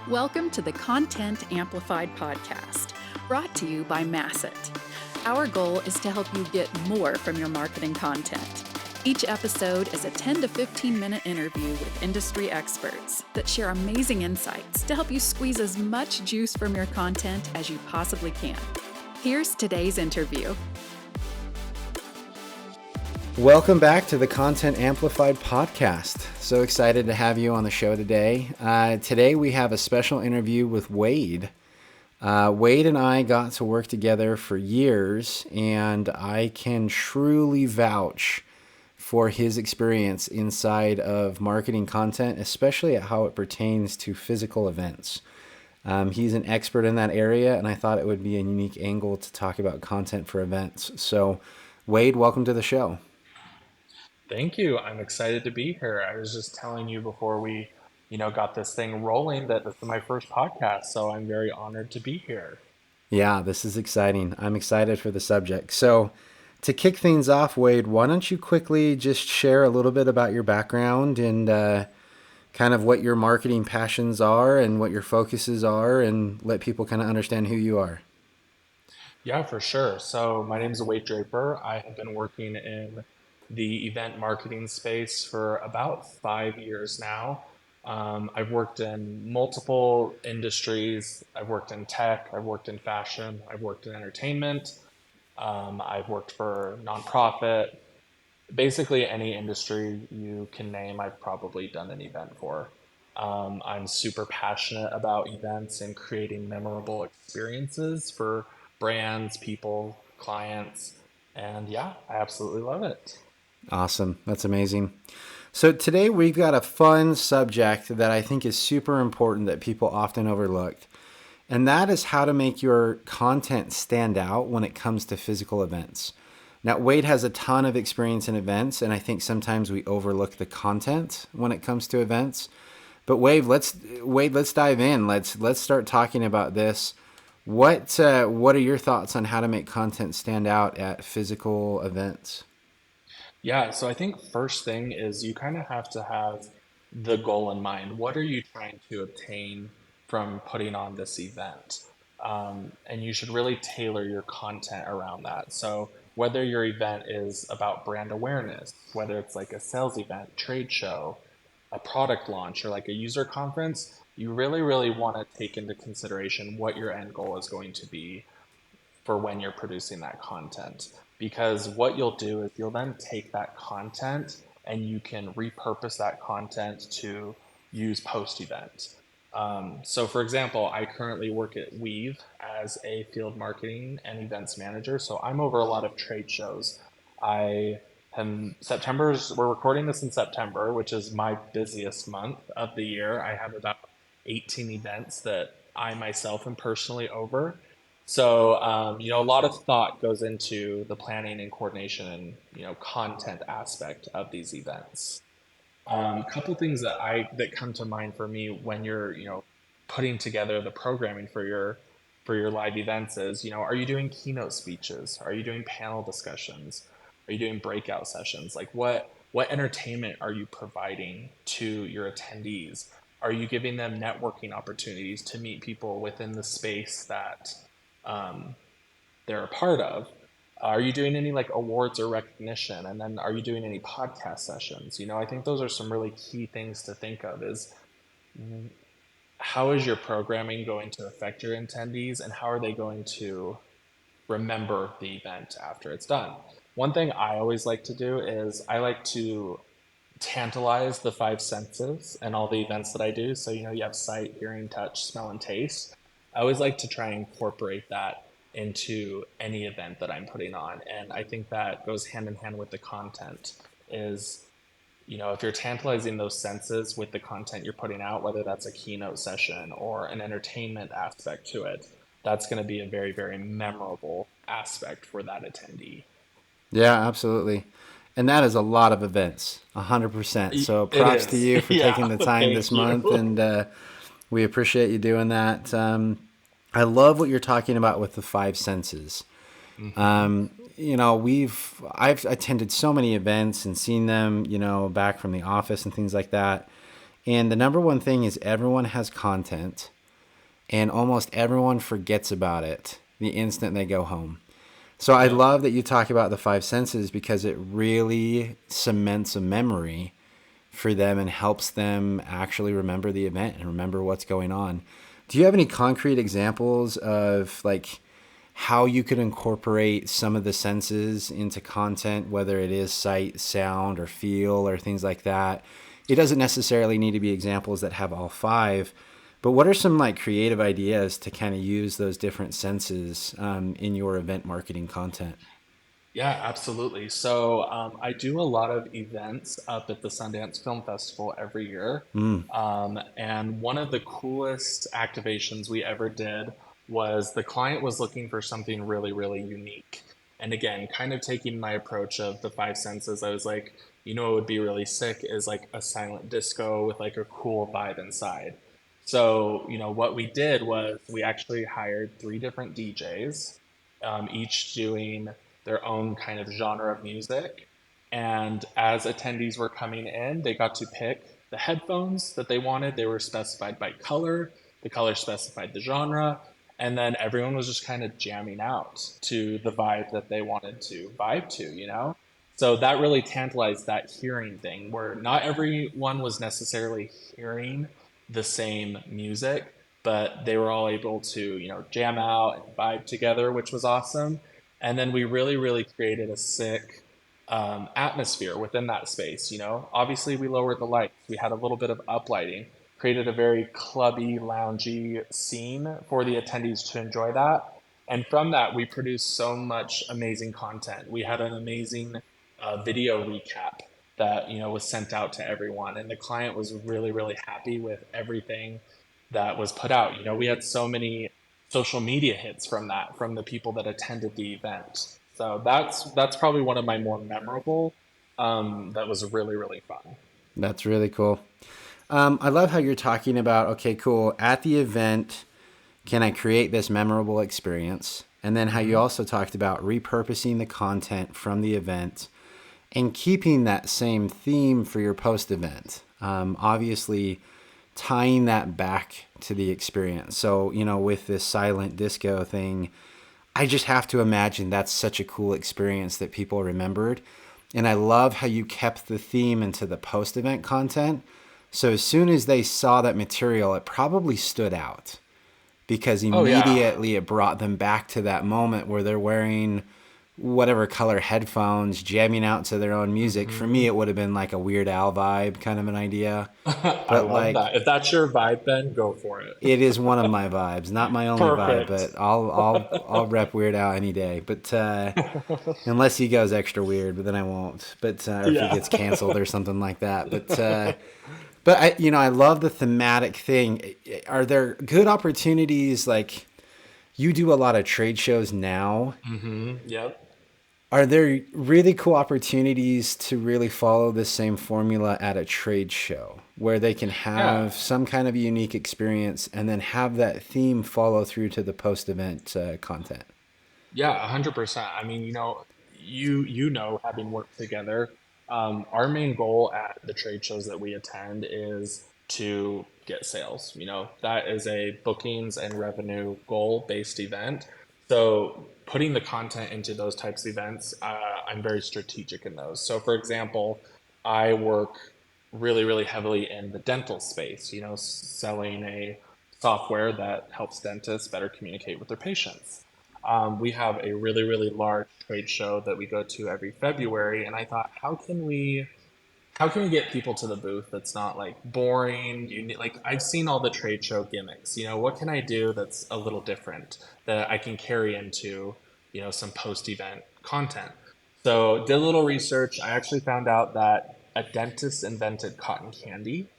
Welcome to the Content Amplified podcast, brought to you by Masset. Our goal is to help you get more from your marketing content. Each episode is a 10 to 15 minute interview with industry experts that share amazing insights to help you squeeze as much juice from your content as you possibly can. Here's today's interview. Welcome back to the Content Amplified podcast. So excited to have you on the show today. Today we have a special interview with Wade. Wade and I got to work together for years, and I can truly vouch for his experience inside of marketing content, especially at how it pertains to physical events. He's an expert in that area, and I thought it would be a unique angle to talk about content for events. So, Wade, welcome to the show. Thank you. I'm excited to be here. I was just telling you before we, got this thing rolling that this is my first podcast, so I'm very honored to be here. Yeah, this is exciting. I'm excited for the subject. So, to kick things off, Wade, why don't you quickly just share a little bit about your background and kind of what your marketing passions are and what your focuses are, and let people kind of understand who you are. Yeah, for sure. So my name is Wade Draper. I have been working in the event marketing space for about 5 years now. I've worked in multiple industries. I've worked in tech, I've worked in fashion, I've worked in entertainment. I've worked for nonprofit. Basically any industry you can name, I've probably done an event for. I'm super passionate about events and creating memorable experiences for brands, people, clients, and yeah, I absolutely love it. Awesome. That's amazing. So today we've got a fun subject that I think is super important that people often overlook. And that is how to make your content stand out when it comes to physical events. Now, Wade has a ton of experience in events, and I think sometimes we overlook the content when it comes to events. But Wade, let's dive in. Let's start talking about this. What are your thoughts on how to make content stand out at physical events? Yeah, so I think first thing is you kind of have to have the goal in mind. What are you trying to obtain from putting on this event? And you should really tailor your content around that. So whether your event is about brand awareness, whether it's like a sales event, trade show, a product launch, or like a user conference, you really, really want to take into consideration what your end goal is going to be for when you're producing that content. Because what you'll do is you'll then take that content and you can repurpose that content to use post-event. So for example, I currently work at Weave as a field marketing and events manager. So I'm over a lot of trade shows. We're recording this in September, which is my busiest month of the year. I have about 18 events that I myself am personally over. So, a lot of thought goes into the planning and coordination and, content aspect of these events. A couple things that come to mind for me when you're, putting together the programming for your live events is, are you doing keynote speeches? Are you doing panel discussions? Are you doing breakout sessions? Like what entertainment are you providing to your attendees? Are you giving them networking opportunities to meet people within the space that they're a part of? Are you doing any like awards or recognition? And then are you doing any podcast sessions? I think those are some really key things to think of is how is your programming going to affect your attendees and how are they going to remember the event after it's done? One thing I always like to do is I like to tantalize the five senses and all the events that I do. So, you have sight, hearing, touch, smell, and taste. I always like to try and incorporate that into any event that I'm putting on. And I think that goes hand in hand with the content is, if you're tantalizing those senses with the content you're putting out, whether that's a keynote session or an entertainment aspect to it, that's going to be a very, very memorable aspect for that attendee. Yeah, absolutely. And that is a lot of events, 100%. So props to you for taking the time this month, and we appreciate you doing that. I love what you're talking about with the five senses. Mm-hmm. I've attended so many events and seen them, back from the office and things like that. And the number one thing is everyone has content. and almost everyone forgets about it the instant they go home. So I Yep. love that you talk about the five senses because it really cements a memory for them and helps them actually remember the event and remember what's going on. Do you have any concrete examples of like how you could incorporate some of the senses into content, whether it is sight, sound, or feel, or things like that? It doesn't necessarily need to be examples that have all five, but what are some like creative ideas to kind of use those different senses in your event marketing content? Yeah, absolutely. So I do a lot of events up at the Sundance Film Festival every year. And one of the coolest activations we ever did was the client was looking for something really, really unique. And again, kind of taking my approach of the five senses, I was like, you know, what would be really sick is like a silent disco with like a cool vibe inside. So, you know, what we did was we actually hired three different DJs, each doing their own kind of genre of music. And as attendees were coming in, they got to pick the headphones that they wanted. They were specified by color, the color specified the genre, and then everyone was just kind of jamming out to the vibe that they wanted to vibe to, you know? So that really tantalized that hearing thing where not everyone was necessarily hearing the same music, but they were all able to, you know, jam out and vibe together, which was awesome. And then we really, really created a sick atmosphere within that space. You know, obviously we lowered the lights. We had a little bit of uplighting, created a very clubby, loungy scene for the attendees to enjoy that. And from that, we produced so much amazing content. We had an amazing video recap that was sent out to everyone, and the client was really, really happy with everything that was put out. You know, we had so many social media hits from that, from the people that attended the event. So that's probably one of my more memorable. That was really, really fun. That's really cool. I love how you're talking about, okay, cool, at the event, can I create this memorable experience? And then how you Hmm. also talked about repurposing the content from the event and keeping that same theme for your post event. Obviously, tying that back to the experience. So, with this silent disco thing, I just have to imagine that's such a cool experience that people remembered. And I love how you kept the theme into the post event content. So as soon as they saw that material, it probably stood out because Oh yeah. immediately it brought them back to that moment where they're wearing whatever color headphones, jamming out to their own music. For me, Hmm. it would have been like a Weird Al vibe kind of an idea. I But love like, that. If that's your vibe, then go for it. it is one of my vibes, not my only vibe, Perfect. but I'll rep Weird Al any day. But unless he goes extra weird, but then I won't. But or if he Yeah. gets canceled or something like that. But I love the thematic thing. Are there good opportunities? Like you do a lot of trade shows now. Yep. Are there really cool opportunities to really follow the same formula at a trade show where they can Yeah. have some kind of unique experience and then have that theme follow through to the post event content? Yeah, 100%. I mean, having worked together, our main goal at the trade shows that we attend is to get sales. You know, that is a bookings and revenue goal based event. So putting the content into those types of events, I'm very strategic in those. So for example, I work really, really heavily in the dental space, selling a software that helps dentists better communicate with their patients. We have a really, really large trade show that we go to every February, and I thought, how can we get people to the booth that's not like boring? Like I've seen all the trade show gimmicks. What can I do that's a little different that I can carry into some post event content? So did a little research. I actually found out that a dentist invented cotton candy.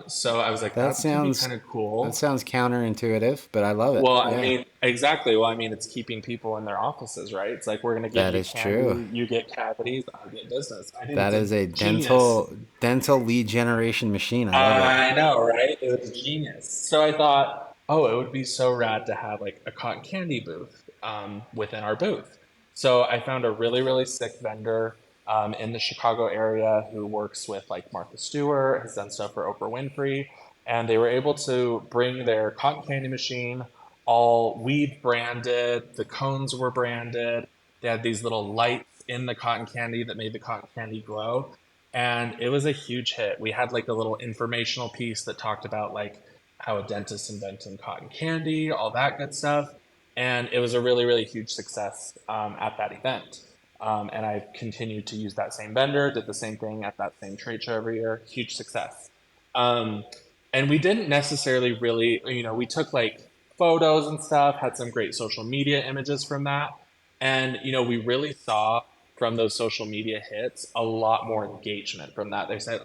So I was like, That that could be sounds kind of that cool. sounds counterintuitive, but I love it. Well, I Yeah, mean, exactly. Well, I mean, it's keeping people in their offices, right? It's like we're gonna give that you is true. candy, you get cavities, I get business. I think it's That a is a genius. dental lead generation machine. I love it. I know, right? It was genius. So I thought, oh, it would be so rad to have like a cotton candy booth within our booth. So I found a really, really sick vendor in the Chicago area who works with like Martha Stewart, has done stuff for Oprah Winfrey. And they were able to bring their cotton candy machine all weed branded, the cones were branded. They had these little lights in the cotton candy that made the cotton candy glow. And it was a huge hit. We had like a little informational piece that talked about like how a dentist invented cotton candy, all that good stuff. And it was a really, really huge success at that event. And I continued to use that same vendor, did the same thing at that same trade show every year, huge success. Um, and we didn't necessarily really, we took like photos and stuff, had some great social media images from that. And, we really saw from those social media hits a lot more engagement from that. They said,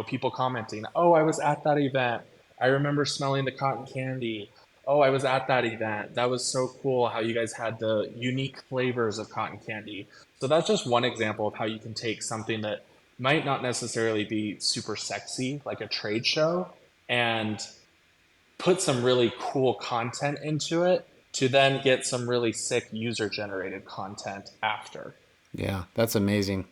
people commenting, oh, I was at that event. I remember smelling the cotton candy. Oh, I was at that event. That was so cool how you guys had the unique flavors of cotton candy. So that's just one example of how you can take something that might not necessarily be super sexy, like a trade show, and put some really cool content into it to then get some really sick user generated content after. Yeah, that's amazing.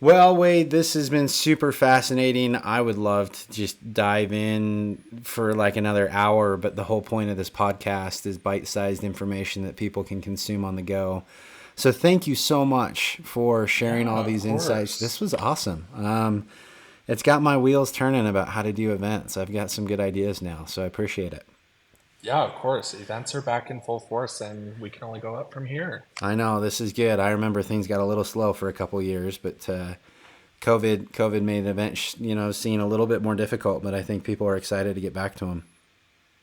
Well, Wade, this has been super fascinating. I would love to just dive in for like another hour, but the whole point of this podcast is bite-sized information that people can consume on the go. So thank you so much for sharing all these insights. This was awesome. It's got my wheels turning about how to do events. I've got some good ideas now, so I appreciate it. Yeah, of course. Events are back in full force, and we can only go up from here. I know, this is good. I remember things got a little slow for a couple of years, but COVID made events, seem a little bit more difficult, but I think people are excited to get back to them.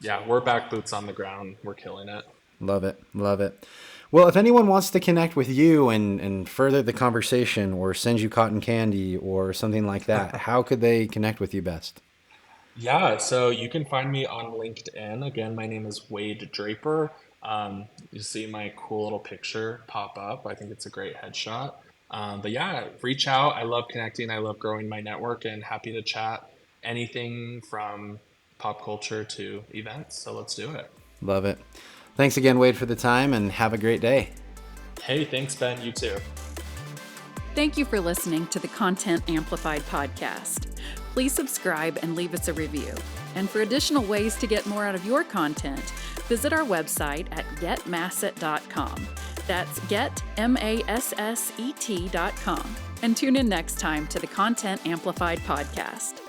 Yeah, we're back, boots on the ground. We're killing it. Love it. Love it. Well, if anyone wants to connect with you and further the conversation or send you cotton candy or something like that, how could they connect with you best? Yeah, so you can find me on LinkedIn. Again, my name is Wade Draper. You see my cool little picture pop up. I think it's a great headshot. But yeah, reach out. I love connecting. I love growing my network and happy to chat anything from pop culture to events. So let's do it. Love it. Thanks again, Wade, for the time, and have a great day. Hey, thanks, Ben. You too. Thank you for listening to the Content Amplified podcast. Please subscribe and leave us a review. And for additional ways to get more out of your content, visit our website at getmasset.com. That's getmasset.com. And tune in next time to the Content Amplified podcast.